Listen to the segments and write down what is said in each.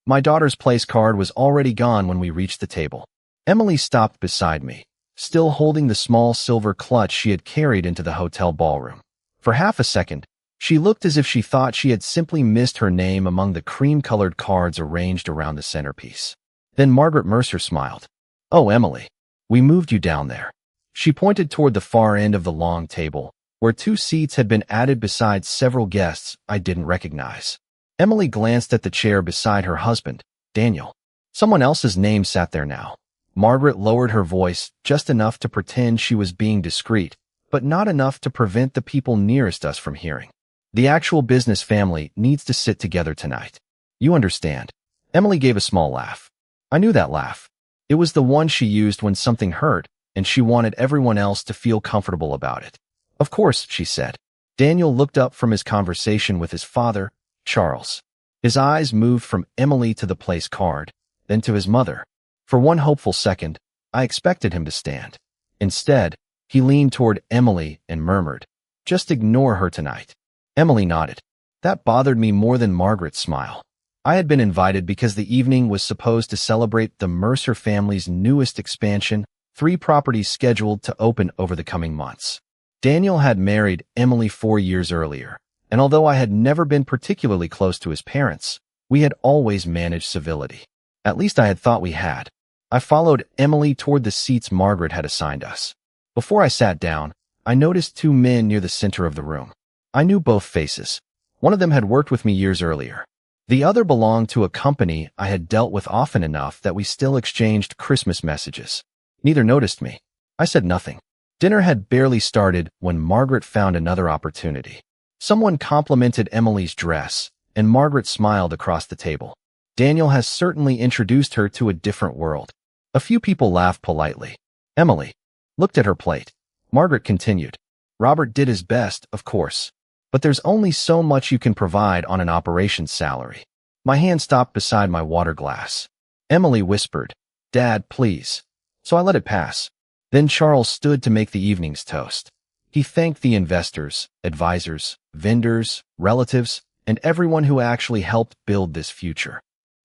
My daughter's place card was already gone when we reached the table. Emily stopped beside me, still holding the small silver clutch she had carried into the hotel ballroom. For half a second, she looked as if she thought she had simply missed her name among the cream-colored cards arranged around the centerpiece. Then Margaret Mercer smiled. "Oh, Emily, we moved you down there." She pointed toward the far end of the long table, where 2 seats had been added beside several guests I didn't recognize. Emily glanced at the chair beside her husband, Daniel. Someone else's name sat there now. Margaret lowered her voice just enough to pretend she was being discreet, but not enough to prevent the people nearest us from hearing. "The actual business family needs to sit together tonight. You understand?" Emily gave a small laugh. I knew that laugh. It was the one she used when something hurt, and she wanted everyone else to feel comfortable about it. "Of course," she said. Daniel looked up from his conversation with his father, Charles. His eyes moved from Emily to the place card, then to his mother. For one hopeful second, I expected him to stand. Instead, he leaned toward Emily and murmured, "Just ignore her tonight." Emily nodded. That bothered me more than Margaret's smile. I had been invited because the evening was supposed to celebrate the Mercer family's newest expansion, 3 properties scheduled to open over the coming months. Daniel had married Emily 4 years earlier, and although I had never been particularly close to his parents, we had always managed civility. At least I had thought we had. I followed Emily toward the seats Margaret had assigned us. Before I sat down, I noticed 2 men near the center of the room. I knew both faces. One of them had worked with me years earlier. The other belonged to a company I had dealt with often enough that we still exchanged Christmas messages. Neither noticed me. I said nothing. Dinner had barely started when Margaret found another opportunity. Someone complimented Emily's dress, and Margaret smiled across the table. Daniel has certainly introduced her to a different world. A few people laughed politely. Emily looked at her plate. Margaret continued. "Robert did his best, of course. But there's only so much you can provide on an operations salary." My hand stopped beside my water glass. Emily whispered, "Dad, please." So I let it pass. Then Charles stood to make the evening's toast. He thanked the investors, advisors, vendors, relatives, and everyone who actually helped build this future.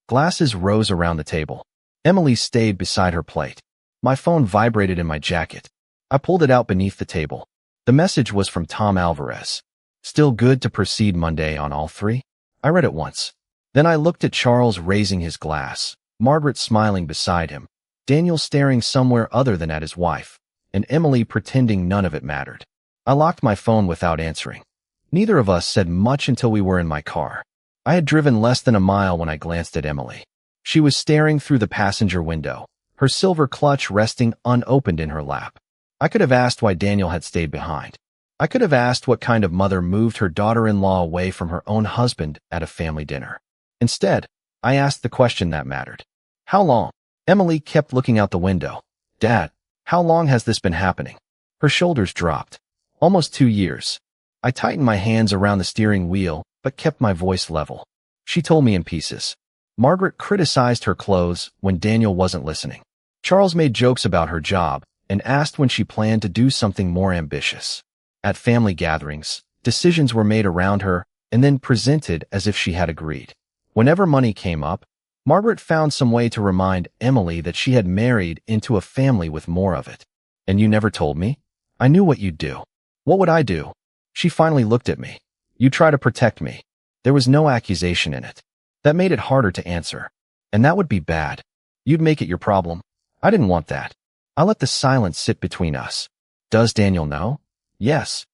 Glasses rose around the table. Emily stayed beside her plate. My phone vibrated in my jacket. I pulled it out beneath the table. The message was from Tom Alvarez. "Still good to proceed Monday on all 3? I read it once. Then I looked at Charles raising his glass, Margaret smiling beside him, Daniel staring somewhere other than at his wife, and Emily pretending none of it mattered. I locked my phone without answering. Neither of us said much until we were in my car. I had driven less than a mile when I glanced at Emily. She was staring through the passenger window, her silver clutch resting unopened in her lap. I could have asked why Daniel had stayed behind. I could have asked what kind of mother moved her daughter-in-law away from her own husband at a family dinner. Instead, I asked the question that mattered. "How long?" Emily kept looking out the window. "Dad, how long has this been happening?" Her shoulders dropped. "Almost 2 years." I tightened my hands around the steering wheel, but kept my voice level. She told me in pieces. Margaret criticized her clothes when Daniel wasn't listening. Charles made jokes about her job and asked when she planned to do something more ambitious. At family gatherings, decisions were made around her and then presented as if she had agreed. Whenever money came up, Margaret found some way to remind Emily that she had married into a family with more of it. "And you never told me?" "I knew what you'd do." "What would I do?" She finally looked at me. "You try to protect me." There was no accusation in it. That made it harder to answer. "And that would be bad. You'd make it your problem." I didn't want that. I let the silence sit between us. "Does Daniel know?" "Yes."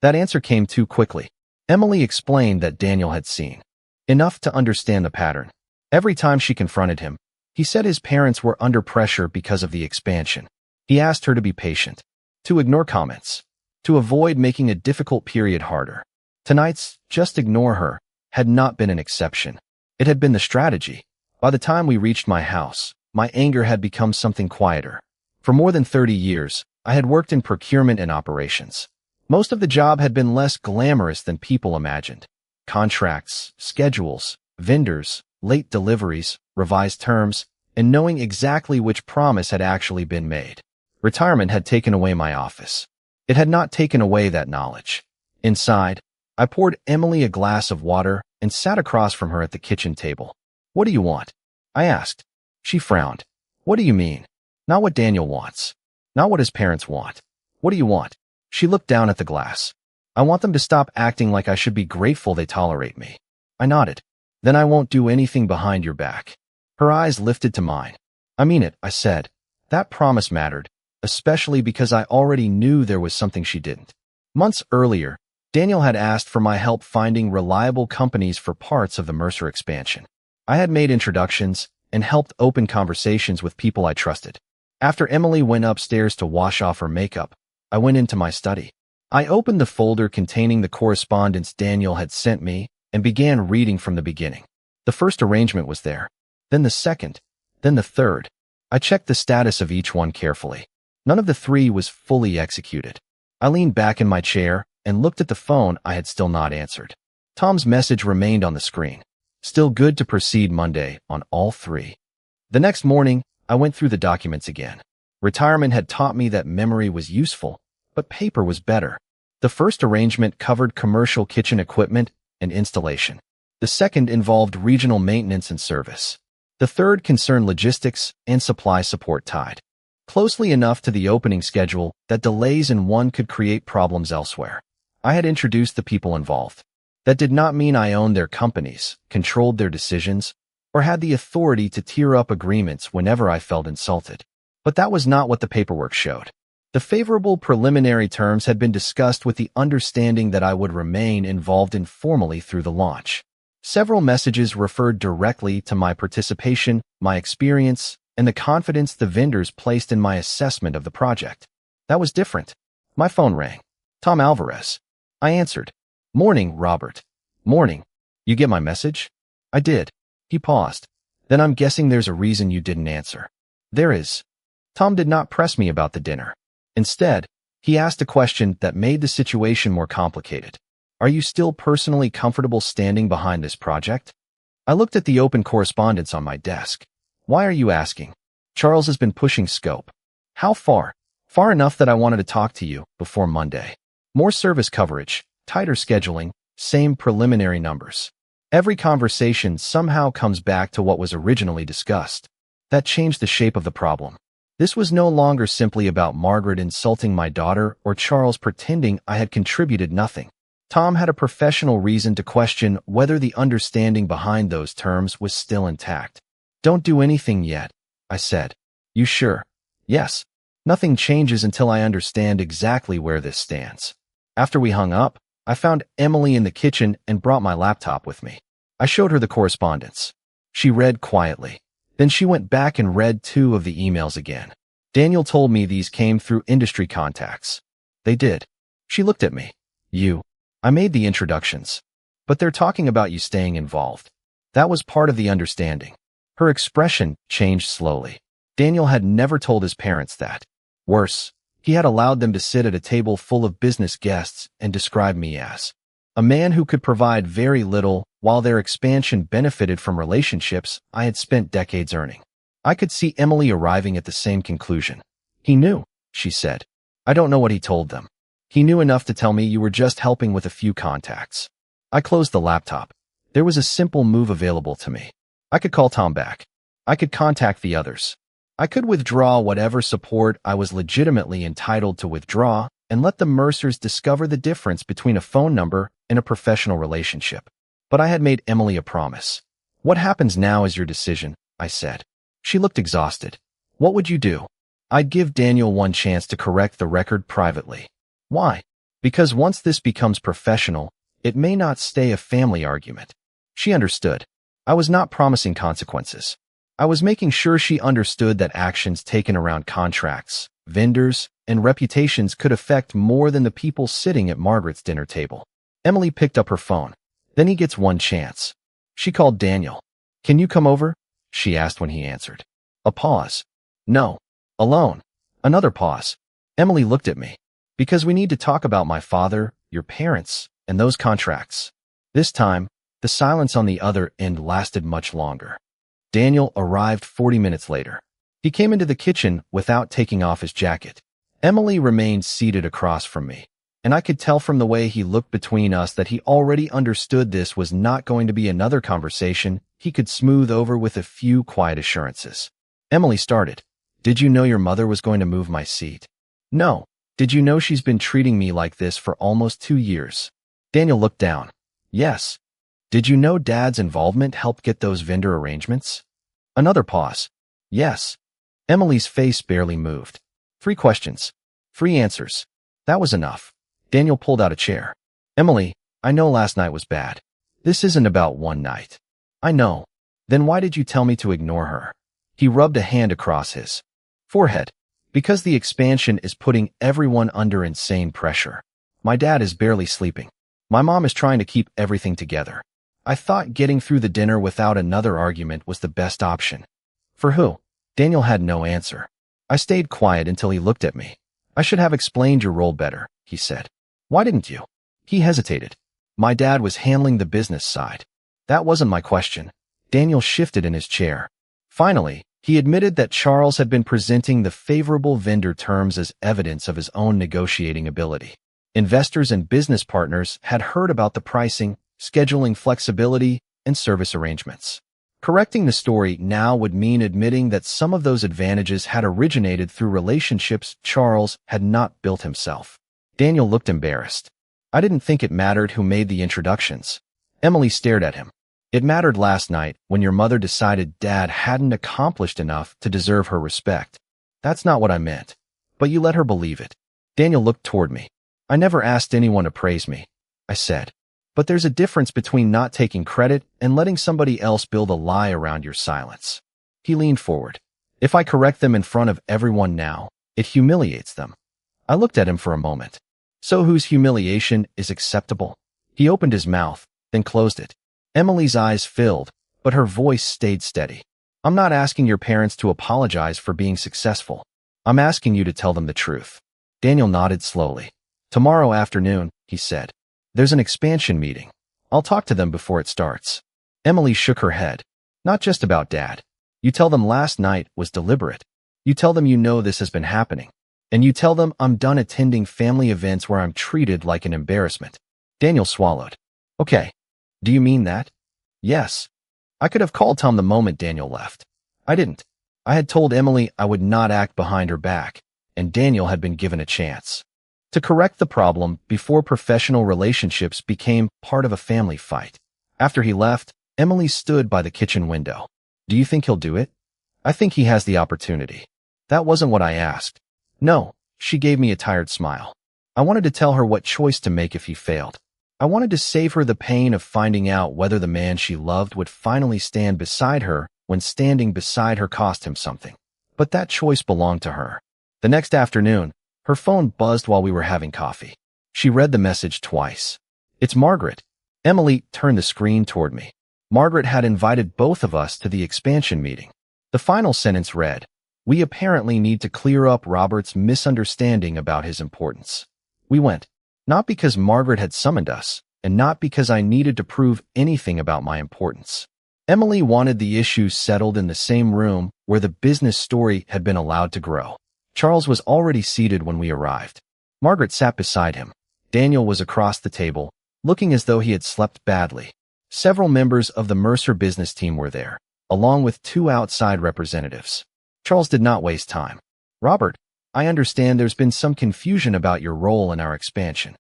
That answer came too quickly. Emily explained that Daniel had seen enough to understand the pattern. Every time she confronted him, he said his parents were under pressure because of the expansion. He asked her to be patient, to ignore comments, to avoid making a difficult period harder. Tonight's "just ignore her" had not been an exception. It had been the strategy. By the time we reached my house, my anger had become something quieter. For more than 30 years, I had worked in procurement and operations. Most of the job had been less glamorous than people imagined. Contracts, schedules, vendors, late deliveries, revised terms, and knowing exactly which promise had actually been made. Retirement had taken away my office. It had not taken away that knowledge. Inside, I poured Emily a glass of water and sat across from her at the kitchen table. What do you want? I asked. She frowned. What do you mean? Not what Daniel wants. Not what his parents want. What do you want? She looked down at the glass. I want them to stop acting like I should be grateful they tolerate me. I nodded. Then I won't do anything behind your back. Her eyes lifted to mine. I mean it, I said. That promise mattered, especially because I already knew there was something she didn't. Months earlier, Daniel had asked for my help finding reliable companies for parts of the Mercer expansion. I had made introductions and helped open conversations with people I trusted. After Emily went upstairs to wash off her makeup, I went into my study. I opened the folder containing the correspondence Daniel had sent me and began reading from the beginning. The first arrangement was there, then the second, then the third. I checked the status of each one carefully. None of the three was fully executed. I leaned back in my chair and looked at the phone I had still not answered. Tom's message remained on the screen. Still good to proceed Monday on all three. The next morning, I went through the documents again. Retirement had taught me that memory was useful, but paper was better. The first arrangement covered commercial kitchen equipment and installation. The second involved regional maintenance and service. The third concerned logistics and supply support tied closely enough to the opening schedule that delays in one could create problems elsewhere. I had introduced the people involved. That did not mean I owned their companies, controlled their decisions, or had the authority to tear up agreements whenever I felt insulted. But that was not what the paperwork showed. The favorable preliminary terms had been discussed with the understanding that I would remain involved informally through the launch. Several messages referred directly to my participation, my experience, and the confidence the vendors placed in my assessment of the project. That was different. My phone rang. Tom Alvarez. I answered. Morning, Robert. Morning. You get my message? I did. He paused. Then I'm guessing there's a reason you didn't answer. There is. Tom did not press me about the dinner. Instead, he asked a question that made the situation more complicated. Are you still personally comfortable standing behind this project? I looked at the open correspondence on my desk. Why are you asking? Charles has been pushing scope. How far? Far enough that I wanted to talk to you before Monday. More service coverage, tighter scheduling, same preliminary numbers. Every conversation somehow comes back to what was originally discussed. That changed the shape of the problem. This was no longer simply about Margaret insulting my daughter or Charles pretending I had contributed nothing. Tom had a professional reason to question whether the understanding behind those terms was still intact. Don't do anything yet, I said. You sure? Yes. Nothing changes until I understand exactly where this stands. After we hung up, I found Emily in the kitchen and brought my laptop with me. I showed her the correspondence. She read quietly. Then she went back and read 2 of the emails again. Daniel told me these came through industry contacts. They did. She looked at me. I made the introductions. But they're talking about you staying involved. That was part of the understanding. Her expression changed slowly. Daniel had never told his parents that. Worse, he had allowed them to sit at a table full of business guests and describe me as a man who could provide very little while their expansion benefited from relationships I had spent decades earning. I could see Emily arriving at the same conclusion. He knew, she said. I don't know what he told them. He knew enough to tell me you were just helping with a few contacts. I closed the laptop. There was a simple move available to me. I could call Tom back. I could contact the others. I could withdraw whatever support I was legitimately entitled to withdraw and let the Mercers discover the difference between a phone number and a professional relationship. But I had made Emily a promise. What happens now is your decision, I said. She looked exhausted. What would you do? I'd give Daniel one chance to correct the record privately. Why? Because once this becomes professional, it may not stay a family argument. She understood. I was not promising consequences. I was making sure she understood that actions taken around contracts, vendors, and reputations could affect more than the people sitting at Margaret's dinner table. Emily picked up her phone. Then he gets one chance. She called Daniel. Can you come over? She asked when he answered. A pause. No. Alone. Another pause. Emily looked at me. Because we need to talk about my father, your parents, and those contracts. This time, the silence on the other end lasted much longer. Daniel arrived 40 minutes later. He came into the kitchen without taking off his jacket. Emily remained seated across from me. and I could tell from the way he looked between us that he already understood this was not going to be another conversation he could smooth over with a few quiet assurances. Emily started. Did you know your mother was going to move my seat? No. Did you know she's been treating me like this for almost 2 years? Daniel looked down. Yes. Did you know Dad's involvement helped get those vendor arrangements? Another pause. Yes. Emily's face barely moved. 3 questions. 3 answers. That was enough. Daniel pulled out a chair. Emily, I know last night was bad. This isn't about one night. I know. Then why did you tell me to ignore her? He rubbed a hand across his forehead. Because the expansion is putting everyone under insane pressure. My dad is barely sleeping. My mom is trying to keep everything together. I thought getting through the dinner without another argument was the best option. For who? Daniel had no answer. I stayed quiet until he looked at me. I should have explained your role better, he said. Why didn't you? He hesitated. My dad was handling the business side. That wasn't my question. Daniel shifted in his chair. Finally, he admitted that Charles had been presenting the favorable vendor terms as evidence of his own negotiating ability. Investors and business partners had heard about the pricing, scheduling flexibility, and service arrangements. Correcting the story now would mean admitting that some of those advantages had originated through relationships Charles had not built himself. Daniel looked embarrassed. I didn't think it mattered who made the introductions. Emily stared at him. It mattered last night when your mother decided Dad hadn't accomplished enough to deserve her respect. That's not what I meant. But you let her believe it. Daniel looked toward me. I never asked anyone to praise me, I said. But there's a difference between not taking credit and letting somebody else build a lie around your silence. He leaned forward. If I correct them in front of everyone now, it humiliates them. I looked at him for a moment. So whose humiliation is acceptable? He opened his mouth, then closed it. Emily's eyes filled, but her voice stayed steady. I'm not asking your parents to apologize for being successful. I'm asking you to tell them the truth. Daniel nodded slowly. Tomorrow afternoon, he said. There's an expansion meeting. I'll talk to them before it starts. Emily shook her head. Not just about Dad. You tell them last night was deliberate. You tell them you know this has been happening. And you tell them I'm done attending family events where I'm treated like an embarrassment. Daniel swallowed. Okay. Do you mean that? Yes. I could have called Tom the moment Daniel left. I didn't. I had told Emily I would not act behind her back, and Daniel had been given a chance to correct the problem before professional relationships became part of a family fight. After he left, Emily stood by the kitchen window. Do you think he'll do it? I think he has the opportunity. That wasn't what I asked. No, she gave me a tired smile. I wanted to tell her what choice to make if he failed. I wanted to save her the pain of finding out whether the man she loved would finally stand beside her when standing beside her cost him something. But that choice belonged to her. The next afternoon, her phone buzzed while we were having coffee. She read the message twice. It's Margaret. Emily turned the screen toward me. Margaret had invited both of us to the expansion meeting. The final sentence read, we apparently need to clear up Robert's misunderstanding about his importance. We went. Not because Margaret had summoned us, and not because I needed to prove anything about my importance. Emily wanted the issue settled in the same room where the business story had been allowed to grow. Charles was already seated when we arrived. Margaret sat beside him. Daniel was across the table, looking as though he had slept badly. Several members of the Mercer business team were there, along with 2 outside representatives. Charles did not waste time. Robert, I understand there's been some confusion about your role in our expansion.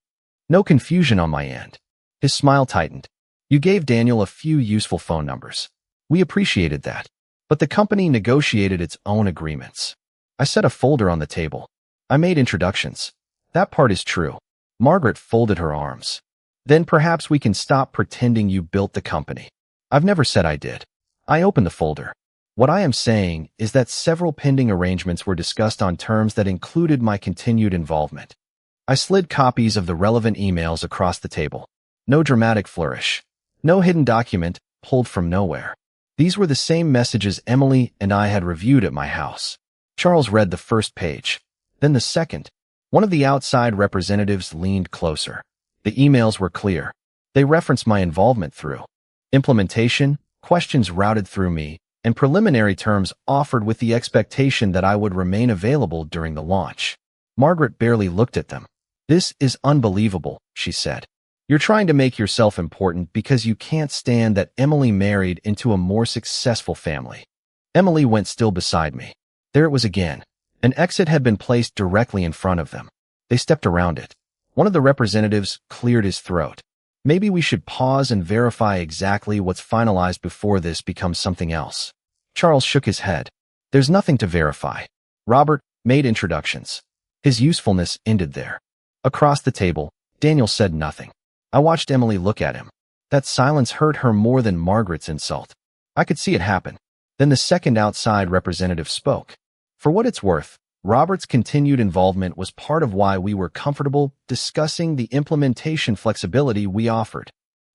No confusion on my end. His smile tightened. You gave Daniel a few useful phone numbers. We appreciated that. But the company negotiated its own agreements. I set a folder on the table. I made introductions. That part is true. Margaret folded her arms. Then perhaps we can stop pretending you built the company. I've never said I did. I opened the folder. What I am saying is that several pending arrangements were discussed on terms that included my continued involvement. I slid copies of the relevant emails across the table. No dramatic flourish. No hidden document pulled from nowhere. These were the same messages Emily and I had reviewed at my house. Charles read the first page, then the second. One of the outside representatives leaned closer. The emails were clear. They referenced my involvement through implementation, questions routed through me, and preliminary terms offered with the expectation that I would remain available during the launch. Margaret barely looked at them. "This is unbelievable," she said. "You're trying to make yourself important because you can't stand that Emily married into a more successful family." Emily went still beside me. There it was again. An exit had been placed directly in front of them. They stepped around it. One of the representatives cleared his throat. "Maybe we should pause and verify exactly what's finalized before this becomes something else." Charles shook his head. "There's nothing to verify." Robert made introductions. His usefulness ended there. Across the table, Daniel said nothing. I watched Emily look at him. That silence hurt her more than Margaret's insult. I could see it happen. Then the second outside representative spoke. For what it's worth, Robert's continued involvement was part of why we were comfortable discussing the implementation flexibility we offered.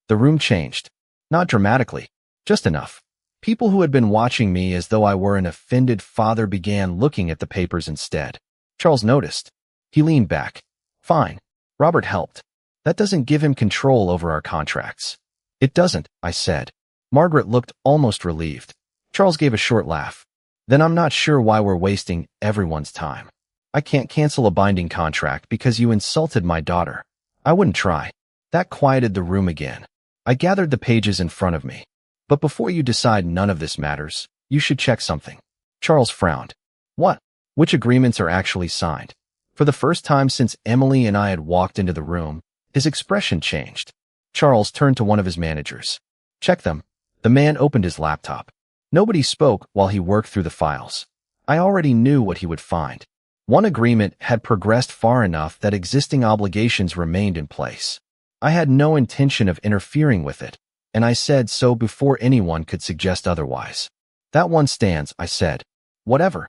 The room changed. Not dramatically, just enough. People who had been watching me as though I were an offended father began looking at the papers instead. Charles noticed. He leaned back. "Fine." Robert helped. "That doesn't give him control over our contracts." "It doesn't," I said. Margaret looked almost relieved. Charles gave a short laugh. "Then I'm not sure why we're wasting everyone's time. I can't cancel a binding contract because you insulted my daughter. I wouldn't try." That quieted the room again. I gathered the pages in front of me. "But before you decide none of this matters, you should check something." Charles frowned. "What?" "Which agreements are actually signed?" For the first time since Emily and I had walked into the room, his expression changed. Charles turned to one of his managers. "Check them." The man opened his laptop. Nobody spoke while he worked through the files. I already knew what he would find. One agreement had progressed far enough that existing obligations remained in place. I had no intention of interfering with it, and I said so before anyone could suggest otherwise. "That one stands," I said. "Whatever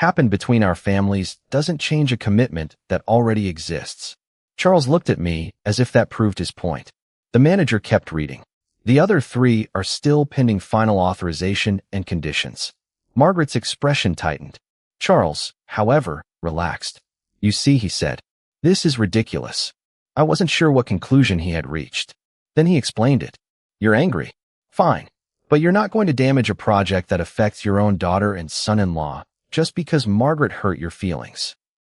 happened between our families doesn't change a commitment that already exists." Charles looked at me as if that proved his point. The manager kept reading. "The other three are still pending final authorization and conditions." Margaret's expression tightened. Charles, however, relaxed. "You see," he said, "this is ridiculous." I wasn't sure what conclusion he had reached. Then he explained it. "You're angry. Fine. But you're not going to damage a project that affects your own daughter and son-in-law just because Margaret hurt your feelings."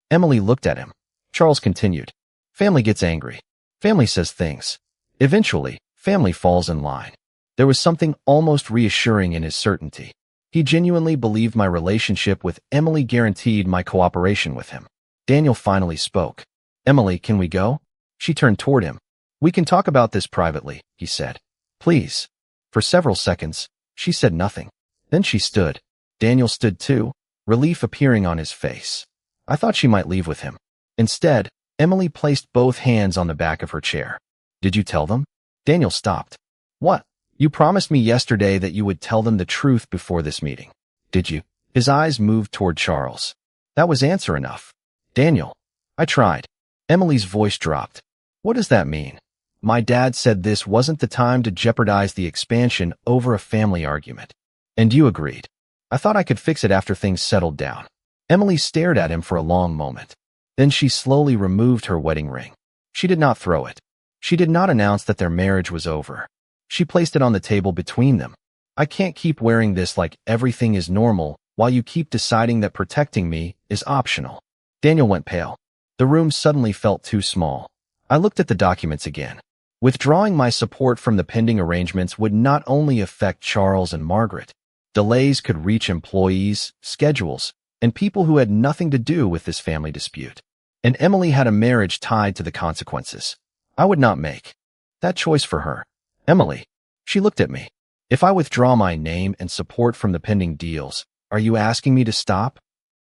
Emily looked at him. Charles continued. "Family gets angry. Family says things. Eventually, family falls in line." There was something almost reassuring in his certainty. He genuinely believed my relationship with Emily guaranteed my cooperation with him. Daniel finally spoke. "Emily, can we go?" She turned toward him. "We can talk about this privately," he said. "Please." For several seconds, she said nothing. Then she stood. Daniel stood too, relief appearing on his face. I thought she might leave with him. Instead, Emily placed both hands on the back of her chair. "Did you tell them?" Daniel stopped. "What?" "You promised me yesterday that you would tell them the truth before this meeting. Did you?" His eyes moved toward Charles. That was answer enough. "Daniel." "I tried." Emily's voice dropped. "What does that mean?" "My dad said this wasn't the time to jeopardize the expansion over a family argument." "And you agreed." "I thought I could fix it after things settled down." Emily stared at him for a long moment. Then she slowly removed her wedding ring. She did not throw it. She did not announce that their marriage was over. She placed it on the table between them. "I can't keep wearing this like everything is normal while you keep deciding that protecting me is optional." Daniel went pale. The room suddenly felt too small. I looked at the documents again. Withdrawing my support from the pending arrangements would not only affect Charles and Margaret. Delays could reach employees, schedules, and people who had nothing to do with this family dispute. And Emily had a marriage tied to the consequences. I would not make that choice for her. "Emily." She looked at me. "If I withdraw my name and support from the pending deals, are you asking me to stop?"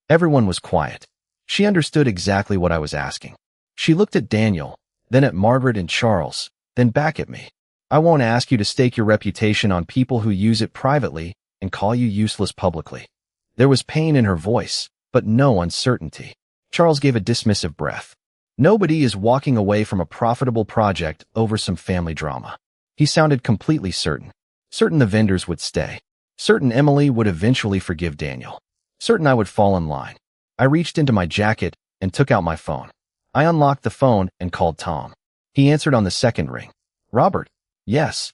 Everyone was quiet. She understood exactly what I was asking. She looked at Daniel, then at Margaret and Charles, then back at me. "I won't ask you to stake your reputation on people who use it privately and call you useless publicly." There was pain in her voice, but no uncertainty. Charles gave a dismissive breath. Nobody is walking away from a profitable project over some family drama. He sounded completely certain. Certain the vendors would stay. Certain Emily would eventually forgive Daniel. Certain I would fall in line. I reached into my jacket and took out my phone. I unlocked the phone and called Tom. He answered on the second ring. "Robert?" "Yes."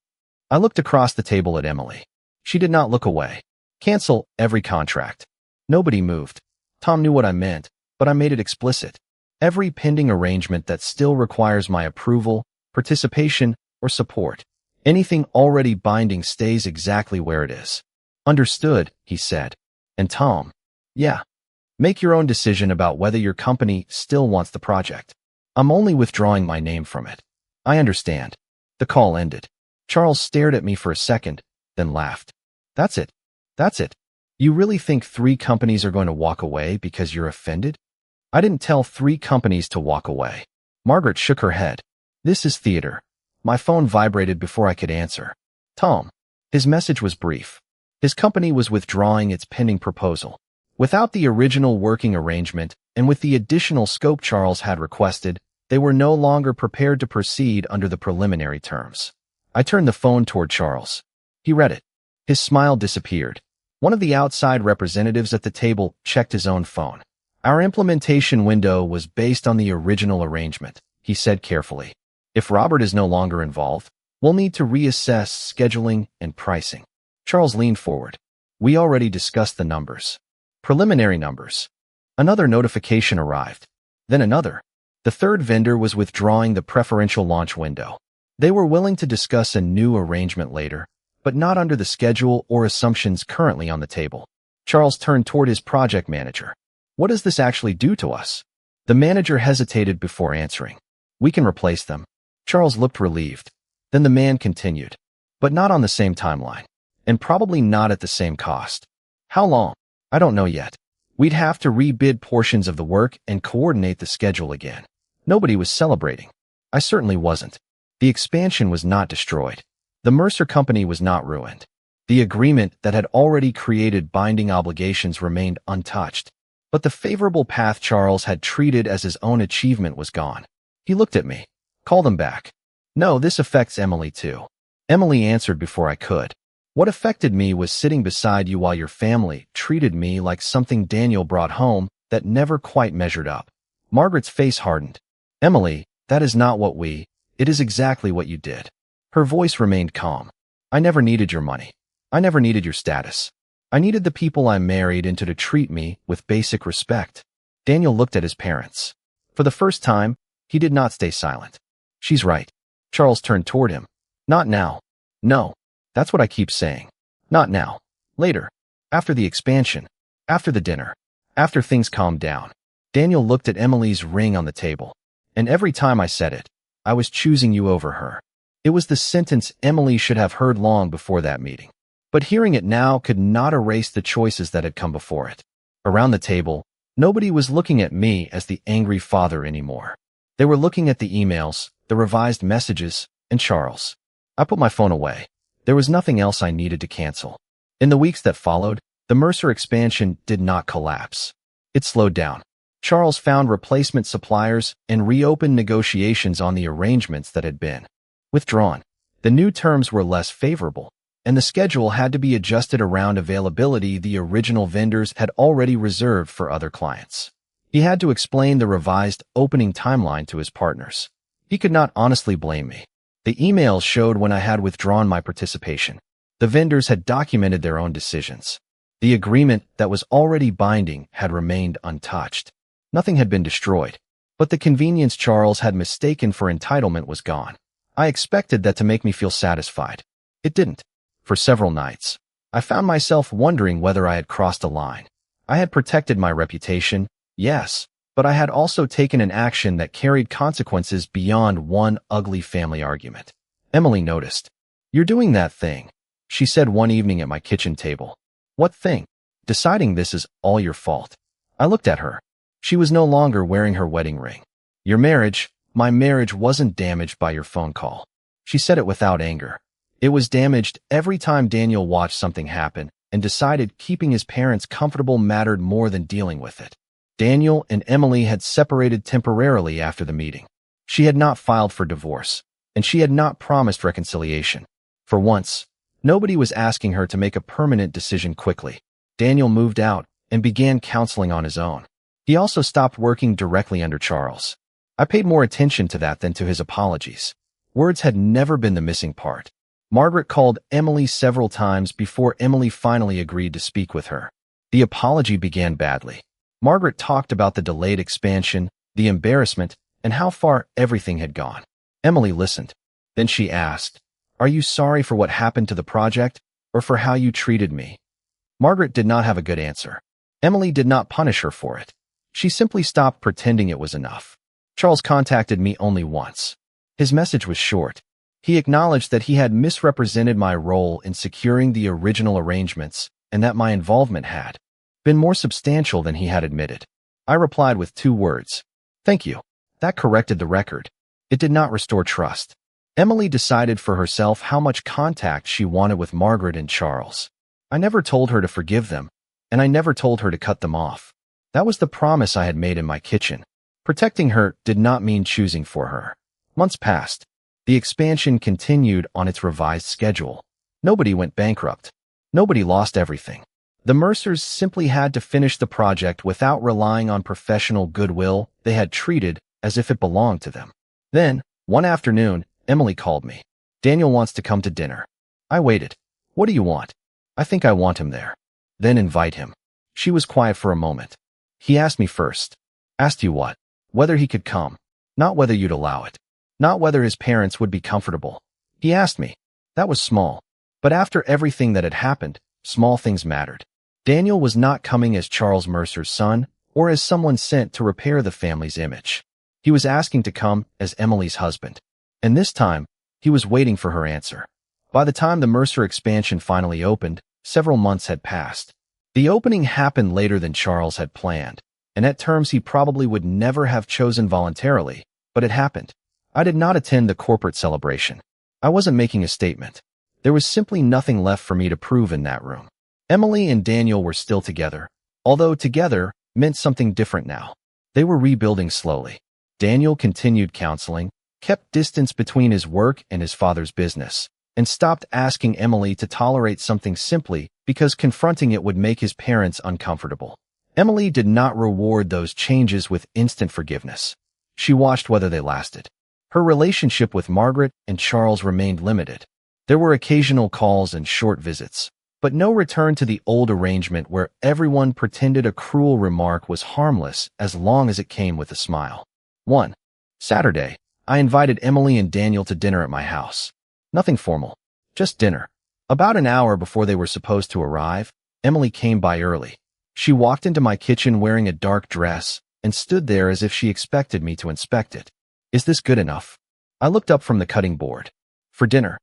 I looked across the table at Emily. She did not look away. "Cancel every contract." Nobody moved. Tom knew what I meant, but I made it explicit. Every pending arrangement that still requires my approval, participation, or support. Anything already binding stays exactly where it is. Understood, he said. And Tom, yeah. Make your own decision about whether your company still wants the project. I'm only withdrawing my name from it. I understand. The call ended. Charles stared at me for a second, then laughed. That's it. That's it. You really think 3 companies are going to walk away because you're offended? I didn't tell 3 companies to walk away. Margaret shook her head. This is theater. My phone vibrated before I could answer. Tom. His message was brief. His company was withdrawing its pending proposal. Without the original working arrangement, and with the additional scope Charles had requested, they were no longer prepared to proceed under the preliminary terms. I turned the phone toward Charles. He read it. His smile disappeared. One of the outside representatives at the table checked his own phone. Our implementation window was based on the original arrangement, he said carefully. If Robert is no longer involved, we'll need to reassess scheduling and pricing. Charles leaned forward. We already discussed the numbers. Preliminary numbers. Another notification arrived. Then another. The 3rd vendor was withdrawing the preferential launch window. They were willing to discuss a new arrangement later, but not under the schedule or assumptions currently on the table. Charles turned toward his project manager. What does this actually do to us? The manager hesitated before answering. We can replace them. Charles looked relieved. Then the man continued. But not on the same timeline. And probably not at the same cost. How long? I don't know yet. We'd have to rebid portions of the work and coordinate the schedule again. Nobody was celebrating. I certainly wasn't. The expansion was not destroyed. The Mercer Company was not ruined. The agreement that had already created binding obligations remained untouched. But the favorable path Charles had treated as his own achievement was gone. He looked at me. Call them back. No, this affects Emily too. Emily answered before I could. What affected me was sitting beside you while your family treated me like something Daniel brought home that never quite measured up. Margaret's face hardened. Emily, that is not what it is exactly what you did. Her voice remained calm. I never needed your money. I never needed your status. I needed the people I married into to treat me with basic respect. Daniel looked at his parents. For the first time, he did not stay silent. She's right. Charles turned toward him. Not now. No. That's what I keep saying. Not now. Later. After the expansion. After the dinner. After things calmed down. Daniel looked at Emily's ring on the table. And every time I said it, I was choosing you over her. It was the sentence Emily should have heard long before that meeting. But hearing it now could not erase the choices that had come before it. Around the table, nobody was looking at me as the angry father anymore. They were looking at the emails, the revised messages, and Charles. I put my phone away. There was nothing else I needed to cancel. In the weeks that followed, the Mercer expansion did not collapse. It slowed down. Charles found replacement suppliers and reopened negotiations on the arrangements that had been withdrawn. The new terms were less favorable, and the schedule had to be adjusted around availability the original vendors had already reserved for other clients. He had to explain the revised opening timeline to his partners. He could not honestly blame me. The emails showed when I had withdrawn my participation. The vendors had documented their own decisions. The agreement that was already binding had remained untouched. Nothing had been destroyed, but the convenience Charles had mistaken for entitlement was gone. I expected that to make me feel satisfied. It didn't. For several nights, I found myself wondering whether I had crossed a line. I had protected my reputation, yes, but I had also taken an action that carried consequences beyond one ugly family argument. Emily noticed. You're doing that thing, she said one evening at my kitchen table. What thing? Deciding this is all your fault. I looked at her. She was no longer wearing her wedding ring. My marriage wasn't damaged by your phone call. She said it without anger. It was damaged every time Daniel watched something happen and decided keeping his parents comfortable mattered more than dealing with it. Daniel and Emily had separated temporarily after the meeting. She had not filed for divorce, and she had not promised reconciliation. For once, nobody was asking her to make a permanent decision quickly. Daniel moved out and began counseling on his own. He also stopped working directly under Charles. I paid more attention to that than to his apologies. Words had never been the missing part. Margaret called Emily several times before Emily finally agreed to speak with her. The apology began badly. Margaret talked about the delayed expansion, the embarrassment, and how far everything had gone. Emily listened. Then she asked, "Are you sorry for what happened to the project, or for how you treated me?" Margaret did not have a good answer. Emily did not punish her for it. She simply stopped pretending it was enough. Charles contacted me only once. His message was short. He acknowledged that he had misrepresented my role in securing the original arrangements and that my involvement had been more substantial than he had admitted. I replied with 2 words. "Thank you." That corrected the record. It did not restore trust. Emily decided for herself how much contact she wanted with Margaret and Charles. I never told her to forgive them, and I never told her to cut them off. That was the promise I had made in my kitchen. Protecting her did not mean choosing for her. Months passed. The expansion continued on its revised schedule. Nobody went bankrupt. Nobody lost everything. The Mercers simply had to finish the project without relying on professional goodwill they had treated as if it belonged to them. Then, one afternoon, Emily called me. "Daniel wants to come to dinner." I waited. "What do you want?" "I think I want him there." "Then invite him." She was quiet for a moment. "He asked me first." "Asked you what?" "Whether he could come. Not whether you'd allow it. Not whether his parents would be comfortable. He asked me." That was small. But after everything that had happened, small things mattered. Daniel was not coming as Charles Mercer's son or as someone sent to repair the family's image. He was asking to come as Emily's husband. And this time, he was waiting for her answer. By the time the Mercer expansion finally opened, several months had passed. The opening happened later than Charles had planned, and at terms he probably would never have chosen voluntarily, but it happened. I did not attend the corporate celebration. I wasn't making a statement. There was simply nothing left for me to prove in that room. Emily and Daniel were still together, although together meant something different now. They were rebuilding slowly. Daniel continued counseling, kept distance between his work and his father's business, and stopped asking Emily to tolerate something simply because confronting it would make his parents uncomfortable. Emily did not reward those changes with instant forgiveness. She watched whether they lasted. Her relationship with Margaret and Charles remained limited. There were occasional calls and short visits, but no return to the old arrangement where everyone pretended a cruel remark was harmless as long as it came with a smile. One Saturday, I invited Emily and Daniel to dinner at my house. Nothing formal, just dinner. About an hour before they were supposed to arrive, Emily came by early. She walked into my kitchen wearing a dark dress and stood there as if she expected me to inspect it. "Is this good enough?" I looked up from the cutting board. "For dinner.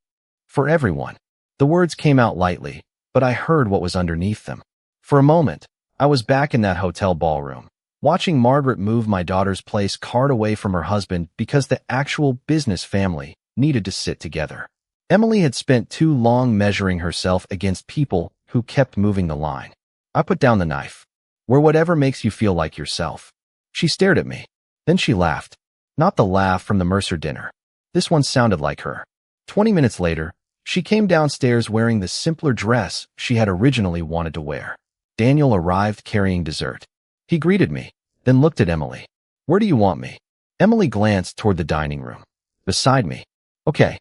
For everyone." The words came out lightly, but I heard what was underneath them. For a moment, I was back in that hotel ballroom, watching Margaret move my daughter's place card away from her husband because the actual business family needed to sit together. Emily had spent too long measuring herself against people who kept moving the line. I put down the knife. "We're whatever makes you feel like yourself." She stared at me. Then she laughed. Not the laugh from the Mercer dinner. This one sounded like her. 20 minutes later, she came downstairs wearing the simpler dress she had originally wanted to wear. Daniel arrived carrying dessert. He greeted me, then looked at Emily. "Where do you want me?" Emily glanced toward the dining room. "Beside me." "Okay."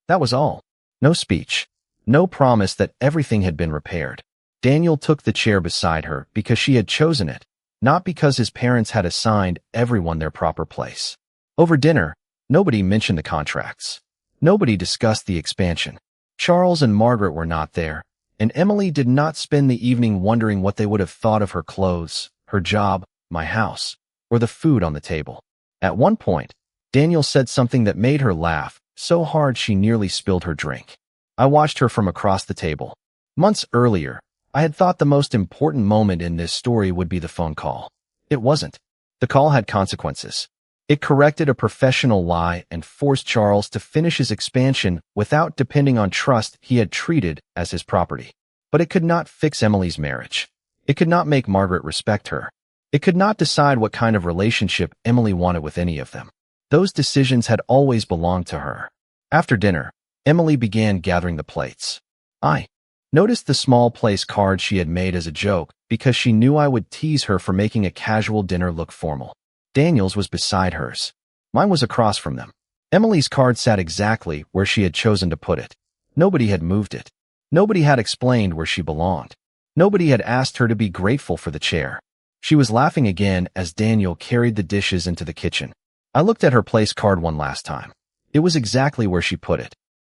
That was all. No speech. No promise that everything had been repaired. Daniel took the chair beside her because she had chosen it, not because his parents had assigned everyone their proper place. Over dinner, nobody mentioned the contracts. Nobody discussed the expansion. Charles and Margaret were not there, and Emily did not spend the evening wondering what they would have thought of her clothes, her job, my house, or the food on the table. At one point, Daniel said something that made her laugh so hard she nearly spilled her drink. I watched her from across the table. Months earlier, I had thought the most important moment in this story would be the phone call. It wasn't. The call had consequences. It corrected a professional lie and forced Charles to finish his expansion without depending on trust he had treated as his property. But it could not fix Emily's marriage. It could not make Margaret respect her. It could not decide what kind of relationship Emily wanted with any of them. Those decisions had always belonged to her. After dinner, Emily began gathering the plates. I noticed the small place card she had made as a joke because she knew I would tease her for making a casual dinner look formal. Daniel's was beside hers. Mine was across from them. Emily's card sat exactly where she had chosen to put it. Nobody had moved it. Nobody had explained where she belonged. Nobody had asked her to be grateful for the chair. She was laughing again as Daniel carried the dishes into the kitchen. I looked at her place card one last time. It was exactly where she put it.